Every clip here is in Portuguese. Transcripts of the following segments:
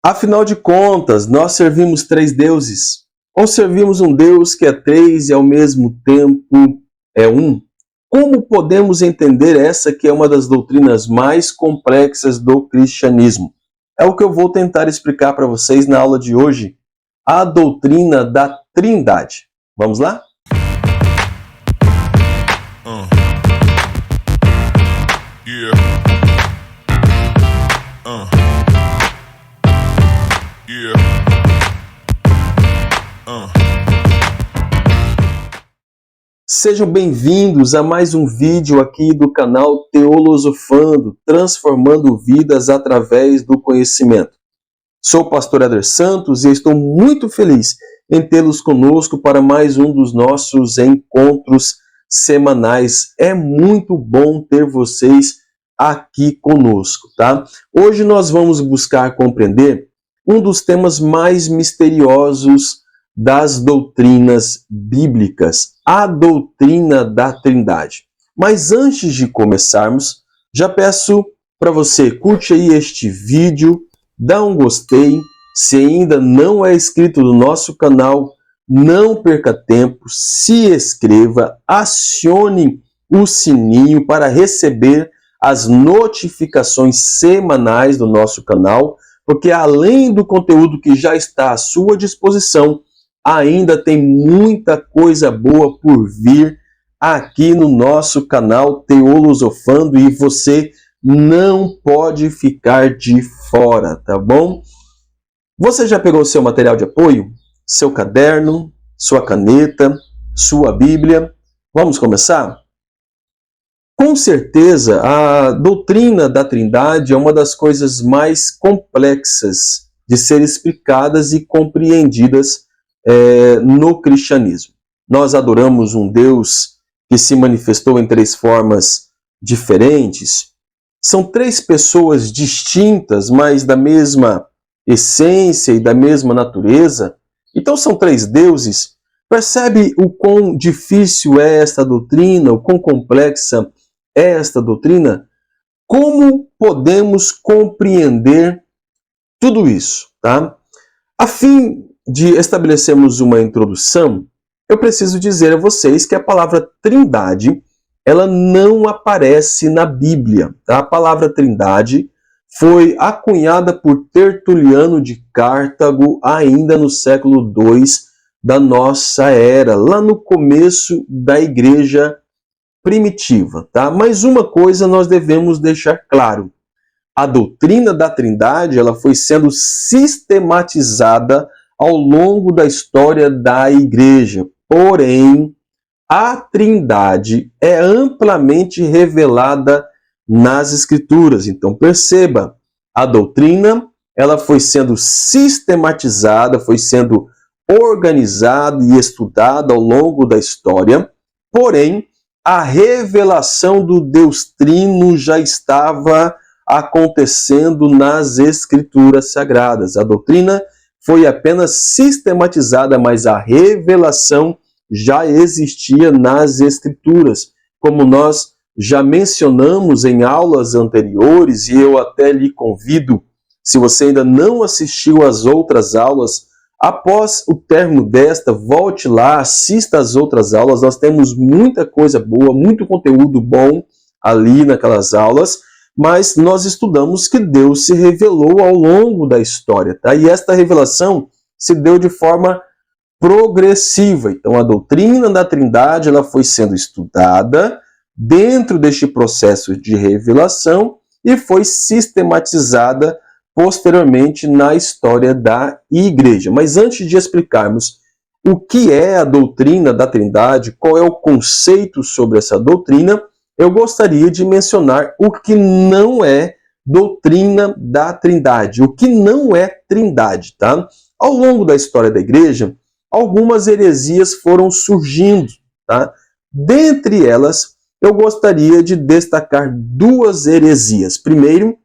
Afinal de contas, nós servimos três deuses? Ou servimos um Deus que é três e ao mesmo tempo é um? Como podemos entender essa que é uma das doutrinas mais complexas do cristianismo? É o que eu vou tentar explicar para vocês na aula de hoje, a doutrina da Trindade. Vamos lá? Sejam bem-vindos a mais um vídeo aqui do canal Teolosofando, transformando vidas através do conhecimento. Sou o pastor Éder Santos e estou muito feliz em tê-los conosco para mais um dos nossos encontros semanais. É muito bom ter vocês aqui conosco, tá? Hoje nós vamos buscar compreender um dos temas mais misteriosos das doutrinas bíblicas, a doutrina da Trindade. Mas antes de começarmos, já peço para você, curte aí este vídeo, dá um gostei, se ainda não é inscrito no nosso canal, não perca tempo, se inscreva, acione o sininho para receber as notificações semanais do nosso canal, porque além do conteúdo que já está à sua disposição, ainda tem muita coisa boa por vir aqui no nosso canal Teolosofando e você não pode ficar de fora, tá bom? Você já pegou seu material de apoio? Seu caderno, sua caneta, sua Bíblia? Vamos começar? Com certeza, a doutrina da Trindade é uma das coisas mais complexas de ser explicadas e compreendidas no cristianismo. Nós adoramos um Deus que se manifestou em três formas diferentes. São três pessoas distintas, mas da mesma essência e da mesma natureza. Então são três deuses. Percebe o quão difícil é esta doutrina, o quão complexa é esta doutrina? Como podemos compreender tudo isso, tá? A fim de estabelecermos uma introdução, eu preciso dizer a vocês que a palavra Trindade, ela não aparece na Bíblia. Tá? A palavra Trindade foi acunhada por Tertuliano de Cartago ainda no século II da nossa era, lá no começo da igreja primitiva. Tá? Mas uma coisa nós devemos deixar claro. A doutrina da Trindade ela foi sendo sistematizada ao longo da história da igreja. Porém, a Trindade é amplamente revelada nas Escrituras. Então, perceba, a doutrina ela foi sendo sistematizada, foi sendo organizada e estudada ao longo da história. Porém, a revelação do Deus Trino já estava acontecendo nas Escrituras Sagradas. A doutrina foi apenas sistematizada, mas a revelação já existia nas Escrituras. Como nós já mencionamos em aulas anteriores, e eu até lhe convido, se você ainda não assistiu às outras aulas, após o término desta, volte lá, assista às outras aulas. Nós temos muita coisa boa, muito conteúdo bom ali naquelas aulas, mas nós estudamos que Deus se revelou ao longo da história, tá? E esta revelação se deu de forma progressiva. Então, a doutrina da Trindade ela foi sendo estudada dentro deste processo de revelação e foi sistematizada posteriormente na história da igreja. Mas antes de explicarmos o que é a doutrina da Trindade, qual é o conceito sobre essa doutrina, eu gostaria de mencionar o que não é doutrina da Trindade, o que não é Trindade, tá? Ao longo da história da igreja, algumas heresias foram surgindo, tá? Dentre elas, eu gostaria de destacar duas heresias. Primeiro,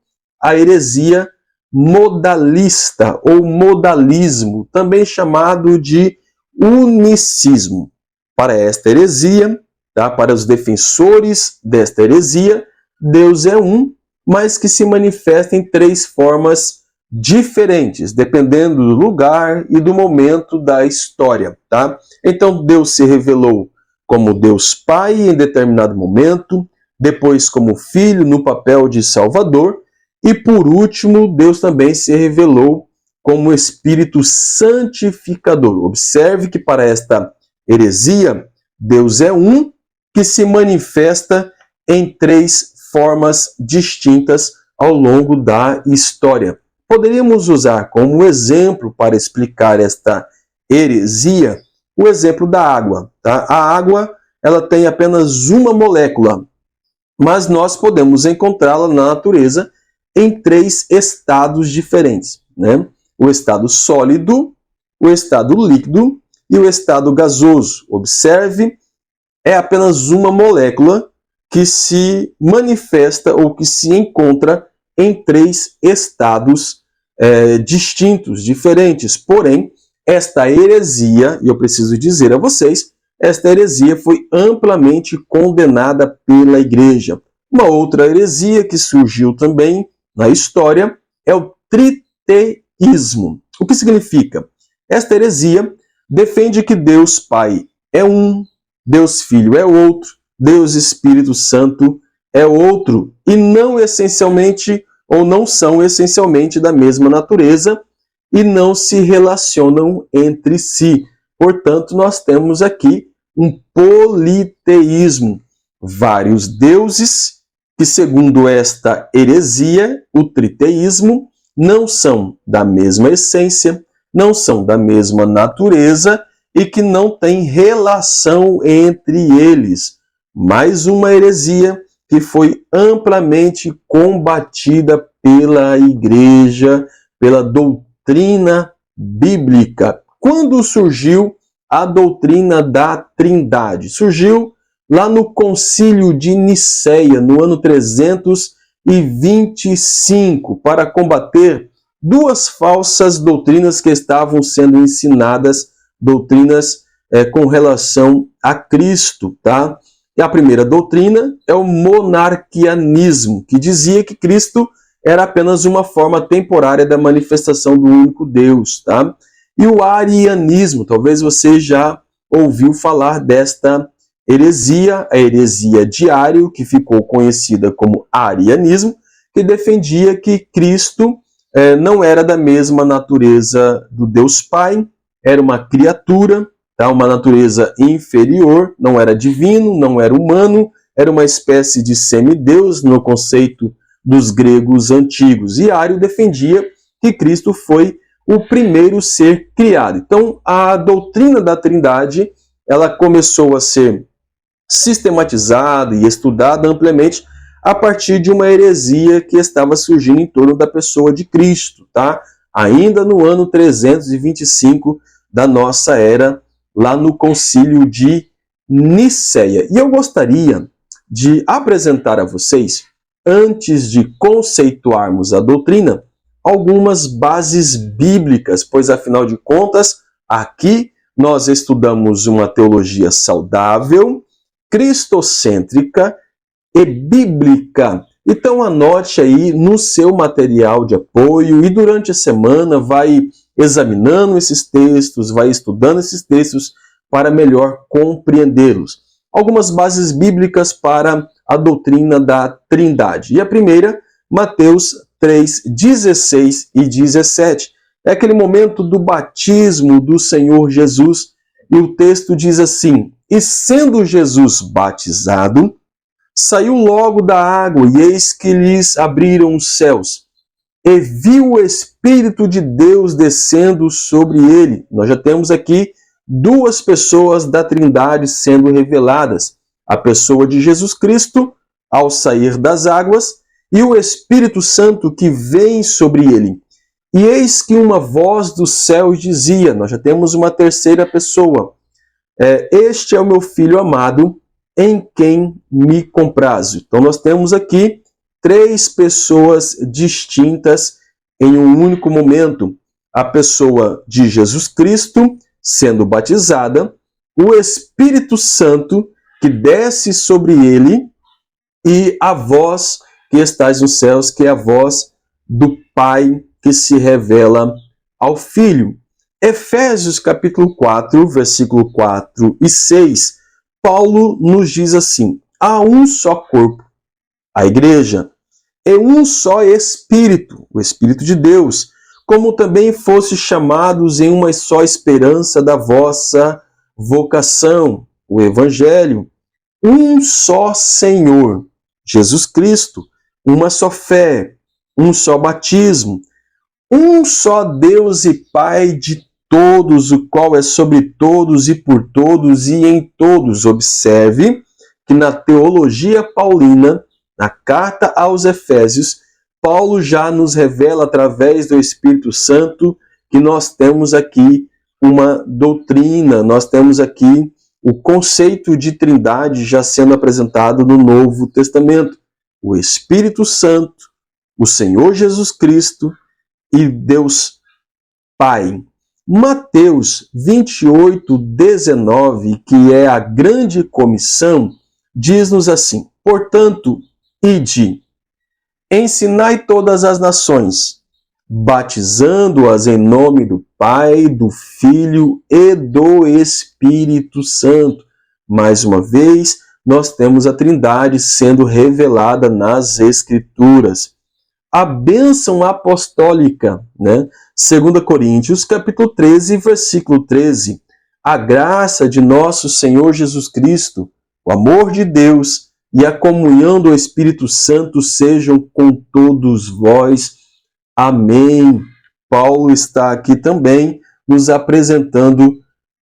a heresia modalista ou modalismo, também chamado de unicismo. Para esta heresia, tá? Para os defensores desta heresia, Deus é um, mas que se manifesta em três formas diferentes, dependendo do lugar e do momento da história, tá? Então Deus se revelou como Deus Pai em determinado momento, depois como Filho no papel de Salvador, e por último, Deus também se revelou como Espírito Santificador. Observe que para esta heresia, Deus é um que se manifesta em três formas distintas ao longo da história. Poderíamos usar como exemplo para explicar esta heresia o exemplo da água. Tá? A água ela tem apenas uma molécula, mas nós podemos encontrá-la na natureza em três estados diferentes, né? O estado sólido, o estado líquido e o estado gasoso. Observe, é apenas uma molécula que se manifesta ou que se encontra em três estados distintos, diferentes. Porém, esta heresia, e eu preciso dizer a vocês, esta heresia foi amplamente condenada pela igreja. Uma outra heresia que surgiu também na história é o triteísmo. O que significa? Esta heresia defende que Deus Pai é um, Deus Filho é outro, Deus Espírito Santo é outro, e não essencialmente, ou não são essencialmente da mesma natureza, e não se relacionam entre si. Portanto, nós temos aqui um politeísmo, vários deuses que, segundo esta heresia, o triteísmo, não são da mesma essência, não são da mesma natureza e que não tem relação entre eles. Mais uma heresia que foi amplamente combatida pela igreja, pela doutrina bíblica. Quando surgiu a doutrina da Trindade? Surgiu lá no Concílio de Nicéia, no ano 325, para combater duas falsas doutrinas que estavam sendo ensinadas, doutrinas com relação a Cristo, tá? E a primeira doutrina é o monarquianismo, que dizia que Cristo era apenas uma forma temporária da manifestação do único Deus, tá? E o arianismo, talvez você já ouviu falar desta heresia, a heresia de Ario, que ficou conhecida como arianismo, que defendia que Cristo não era da mesma natureza do Deus Pai, era uma criatura, tá? Uma natureza inferior, não era divino, não era humano, era uma espécie de semideus no conceito dos gregos antigos. E Ario defendia que Cristo foi o primeiro ser criado. Então, a doutrina da Trindade, ela começou a ser sistematizada e estudada amplamente a partir de uma heresia que estava surgindo em torno da pessoa de Cristo, tá? Ainda no ano 325 da nossa era, lá no Concílio de Nicéia. E eu gostaria de apresentar a vocês, antes de conceituarmos a doutrina, algumas bases bíblicas, pois afinal de contas, aqui nós estudamos uma teologia saudável, cristocêntrica e bíblica. Então anote aí no seu material de apoio e durante a semana vai examinando esses textos, vai estudando esses textos para melhor compreendê-los. Algumas bases bíblicas para a doutrina da Trindade. E a primeira, Mateus 3, 16 e 17. É aquele momento do batismo do Senhor Jesus. E o texto diz assim: e sendo Jesus batizado, saiu logo da água, e eis que lhes abriram os céus. E viu o Espírito de Deus descendo sobre ele. Nós já temos aqui duas pessoas da Trindade sendo reveladas. A pessoa de Jesus Cristo, ao sair das águas, e o Espírito Santo que vem sobre ele. E eis que uma voz do céu dizia, nós já temos uma terceira pessoa, este é o meu filho amado, em quem me comprazo. Então nós temos aqui três pessoas distintas em um único momento. A pessoa de Jesus Cristo sendo batizada, o Espírito Santo que desce sobre ele e a voz que estás nos céus, que é a voz do Pai que se revela ao Filho. Efésios capítulo 4, versículo 4 e 6, Paulo nos diz assim: há um só corpo, a igreja, e um só Espírito, o Espírito de Deus, como também fosse chamados em uma só esperança da vossa vocação, o Evangelho, um só Senhor, Jesus Cristo, uma só fé, um só batismo, um só Deus e Pai de todos, o qual é sobre todos e por todos e em todos. Observe que na teologia paulina, na carta aos Efésios, Paulo já nos revela através do Espírito Santo que nós temos aqui uma doutrina, nós temos aqui o conceito de trindade já sendo apresentado no Novo Testamento. O Espírito Santo, o Senhor Jesus Cristo e Deus Pai. Mateus 28, 19, que é a grande comissão, diz-nos assim: portanto, ide, ensinai todas as nações, batizando-as em nome do Pai, do Filho e do Espírito Santo. Mais uma vez, nós temos a Trindade sendo revelada nas Escrituras. A bênção apostólica, né? 2 Coríntios, capítulo 13, versículo 13. A graça de nosso Senhor Jesus Cristo, o amor de Deus e a comunhão do Espírito Santo sejam com todos vós. Amém. Paulo está aqui também nos apresentando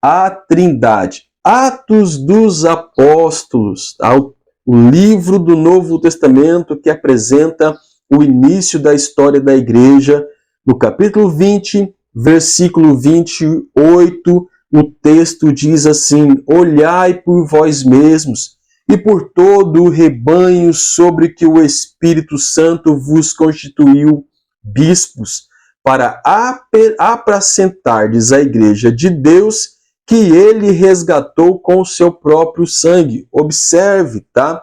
a Trindade. Atos dos Apóstolos, o livro do Novo Testamento que apresenta o início da história da igreja. No capítulo 20, versículo 28, o texto diz assim: olhai por vós mesmos e por todo o rebanho sobre que o Espírito Santo vos constituiu bispos, para apacentardes a igreja de Deus, que ele resgatou com o seu próprio sangue. Observe, tá?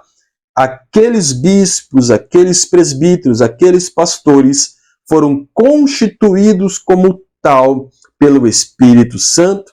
Aqueles bispos, aqueles presbíteros, aqueles pastores foram constituídos como tal pelo Espírito Santo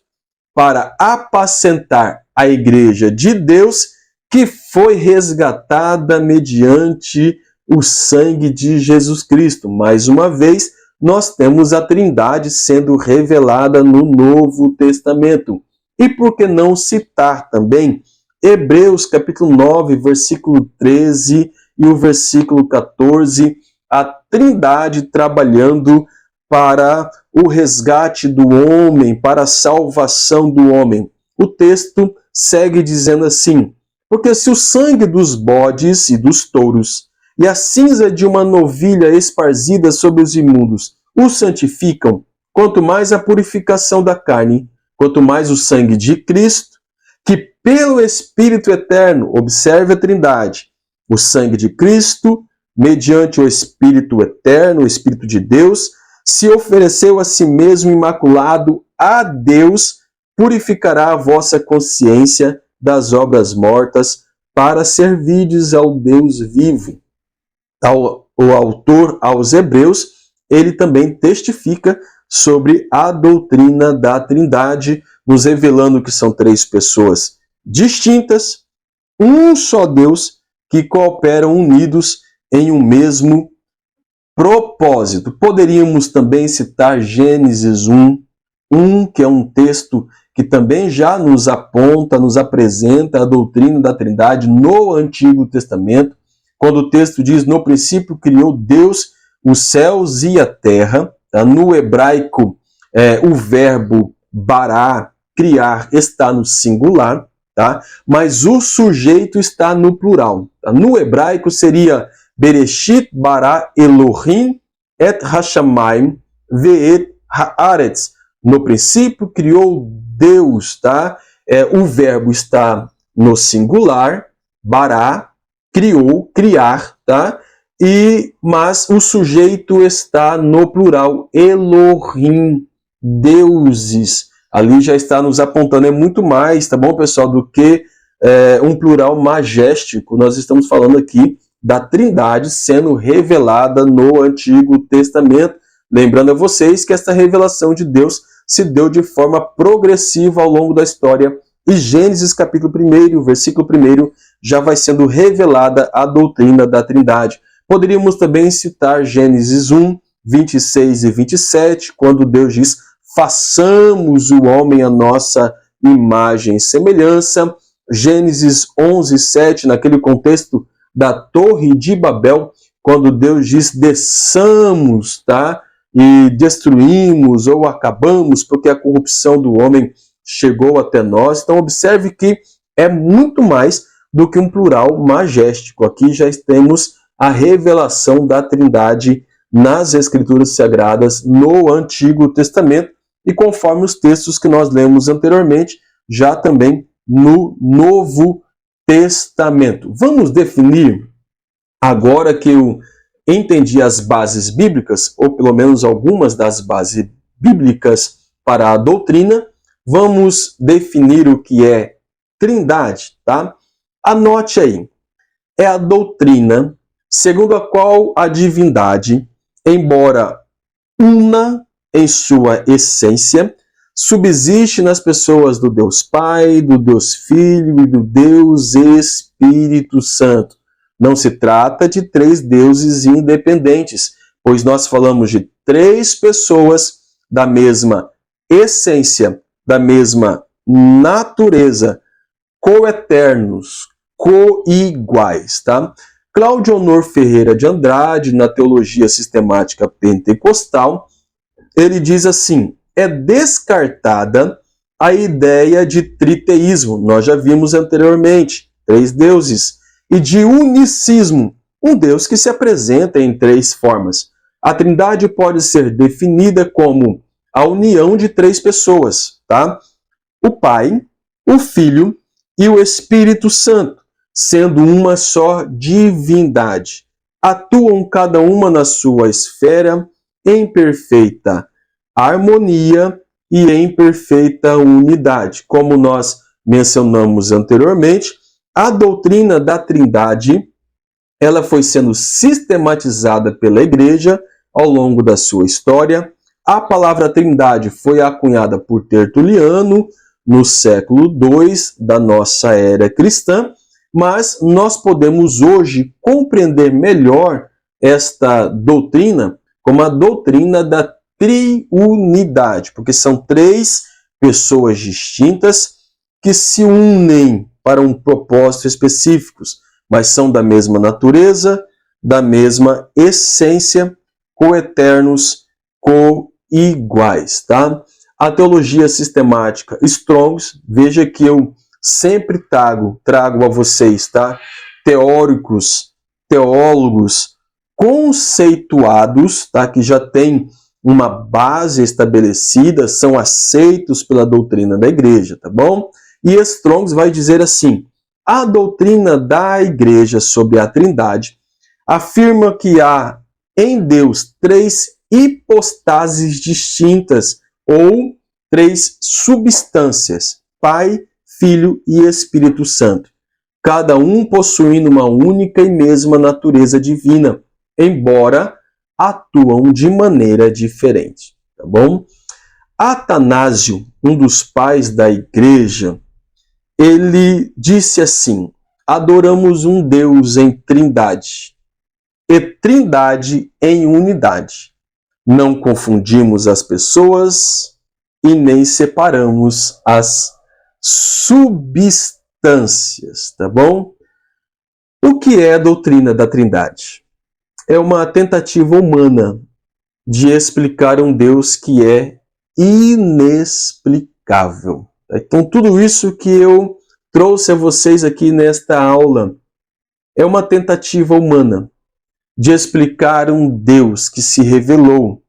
para apacentar a igreja de Deus, que foi resgatada mediante o sangue de Jesus Cristo. Mais uma vez, nós temos a Trindade sendo revelada no Novo Testamento. E por que não citar também Hebreus capítulo 9, versículo 13 e o versículo 14, a Trindade trabalhando para o resgate do homem, para a salvação do homem. O texto segue dizendo assim: porque se o sangue dos bodes e dos touros e a cinza de uma novilha esparzida sobre os imundos o santificam, quanto mais a purificação da carne, quanto mais o sangue de Cristo, que pelo Espírito Eterno, observe a Trindade, o sangue de Cristo, mediante o Espírito Eterno, o Espírito de Deus, se ofereceu a si mesmo imaculado a Deus, purificará a vossa consciência das obras mortas, para servirdes ao Deus vivo. O autor aos Hebreus, ele também testifica sobre a doutrina da Trindade, nos revelando que são três pessoas distintas, um só Deus, que cooperam unidos em um mesmo propósito. Poderíamos também citar Gênesis 1, que é um texto que também já nos aponta, nos apresenta a doutrina da Trindade no Antigo Testamento, quando o texto diz: no princípio criou Deus os céus e a terra. Tá? No hebraico, o verbo bará, criar, está no singular, tá? Mas o sujeito está no plural. Tá? No hebraico seria Bereshit bara Elohim et hashamayim ve'et haaretz. No princípio criou Deus, tá? O verbo está no singular, bará, criou, criar, tá? Mas o sujeito está no plural, Elohim, deuses. Ali já está nos apontando, é muito mais, tá bom, pessoal, do que um plural majéstico. Nós estamos falando aqui da Trindade sendo revelada no Antigo Testamento. Lembrando a vocês que esta revelação de Deus se deu de forma progressiva ao longo da história, e Gênesis capítulo 1, versículo 1, já vai sendo revelada a doutrina da Trindade. Poderíamos também citar Gênesis 1, 26 e 27, quando Deus diz: façamos o homem à nossa imagem e semelhança. Gênesis 11, 7, naquele contexto da Torre de Babel, quando Deus diz: desçamos, tá? E destruímos ou acabamos, porque a corrupção do homem chegou até nós. Então observe que é muito mais do que um plural majéstico. Aqui já temos a revelação da Trindade nas Escrituras Sagradas no Antigo Testamento, e conforme os textos que nós lemos anteriormente, já também no Novo Testamento. Vamos definir, agora que eu entendi as bases bíblicas, ou pelo menos algumas das bases bíblicas para a doutrina, vamos definir o que é Trindade, tá? Anote aí. É a doutrina segundo a qual a divindade, embora una em sua essência, subsiste nas pessoas do Deus Pai, do Deus Filho e do Deus Espírito Santo. Não se trata de três deuses independentes, pois nós falamos de três pessoas da mesma essência, da mesma natureza, coeternos, coiguais, tá? Cláudio Honor Ferreira de Andrade, na Teologia Sistemática Pentecostal, ele diz assim: é descartada a ideia de triteísmo, nós já vimos anteriormente, três deuses, e de unicismo, um Deus que se apresenta em três formas. A Trindade pode ser definida como a união de três pessoas, tá? O Pai, o Filho e o Espírito Santo, sendo uma só divindade. Atuam cada uma na sua esfera em perfeita harmonia e em perfeita unidade. Como nós mencionamos anteriormente, a doutrina da Trindade, ela foi sendo sistematizada pela Igreja ao longo da sua história. A palavra Trindade foi acunhada por Tertuliano no século II da nossa era cristã, mas nós podemos hoje compreender melhor esta doutrina como a doutrina da triunidade, porque são três pessoas distintas que se unem para um propósito específico, mas são da mesma natureza, da mesma essência, coeternos, coiguais, tá? A teologia sistemática Strongs, veja que eu sempre trago a vocês, tá? Teóricos, teólogos conceituados, tá? Que já tem uma base estabelecida, são aceitos pela doutrina da igreja, tá bom? E Strongs vai dizer assim: a doutrina da igreja sobre a Trindade afirma que há em Deus três hipostases distintas, ou três substâncias: Pai, Filho e Espírito Santo, cada um possuindo uma única e mesma natureza divina, embora atuam de maneira diferente, tá bom? Atanásio, um dos pais da igreja, ele disse assim: adoramos um Deus em trindade, e trindade em unidade. Não confundimos as pessoas e nem separamos as substâncias, tá bom? O que é a doutrina da Trindade? É uma tentativa humana de explicar um Deus que é inexplicável. Então, tudo isso que eu trouxe a vocês aqui nesta aula é uma tentativa humana de explicar um Deus que se revelou,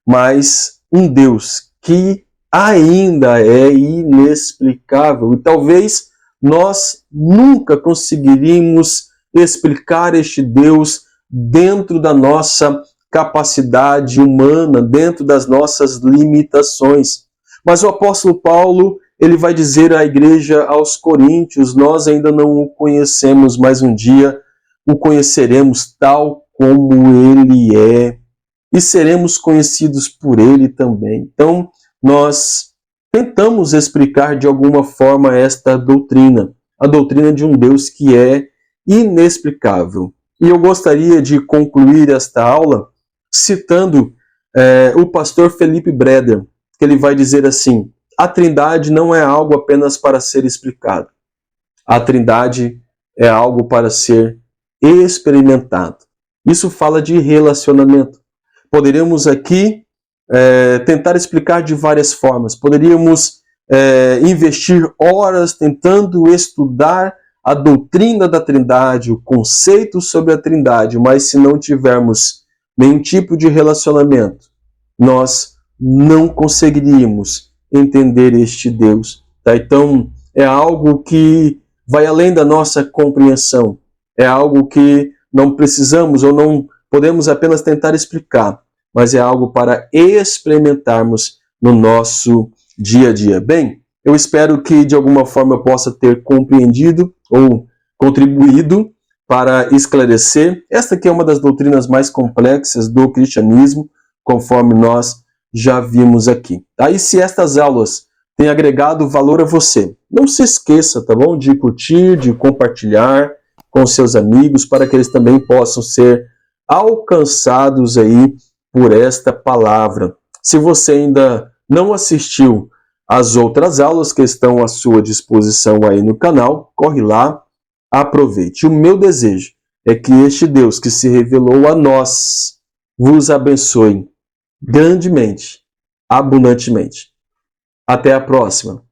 mas um Deus que ainda é inexplicável. E talvez nós nunca conseguiríamos explicar este Deus dentro da nossa capacidade humana, dentro das nossas limitações. Mas o apóstolo Paulo, ele vai dizer à igreja aos Coríntios: nós ainda não o conhecemos, mas um dia o conheceremos tal como ele é. e seremos conhecidos por Ele também. Então, nós tentamos explicar de alguma forma esta doutrina, a doutrina de um Deus que é inexplicável. E eu gostaria de concluir esta aula citando o pastor Felipe Breder, que ele vai dizer assim: a Trindade não é algo apenas para ser explicado. A Trindade é algo para ser experimentado. Isso fala de relacionamento. Poderíamos aqui tentar explicar de várias formas. Poderíamos investir horas tentando estudar a doutrina da Trindade, o conceito sobre a Trindade, mas se não tivermos nenhum tipo de relacionamento, nós não conseguiríamos entender este Deus. Tá? Então, é algo que vai além da nossa compreensão. É algo que não precisamos ou não podemos apenas tentar explicar, mas é algo para experimentarmos no nosso dia a dia. Bem, eu espero que de alguma forma eu possa ter compreendido ou contribuído para esclarecer. Esta aqui é uma das doutrinas mais complexas do cristianismo, conforme nós já vimos aqui. Aí, se estas aulas têm agregado valor a você, não se esqueça, tá bom? De curtir, de compartilhar com seus amigos, para que eles também possam ser alcançados aí por esta palavra. Se você ainda não assistiu às outras aulas que estão à sua disposição aí no canal, corre lá, aproveite. O meu desejo é que este Deus que se revelou a nós vos abençoe grandemente, abundantemente. Até a próxima.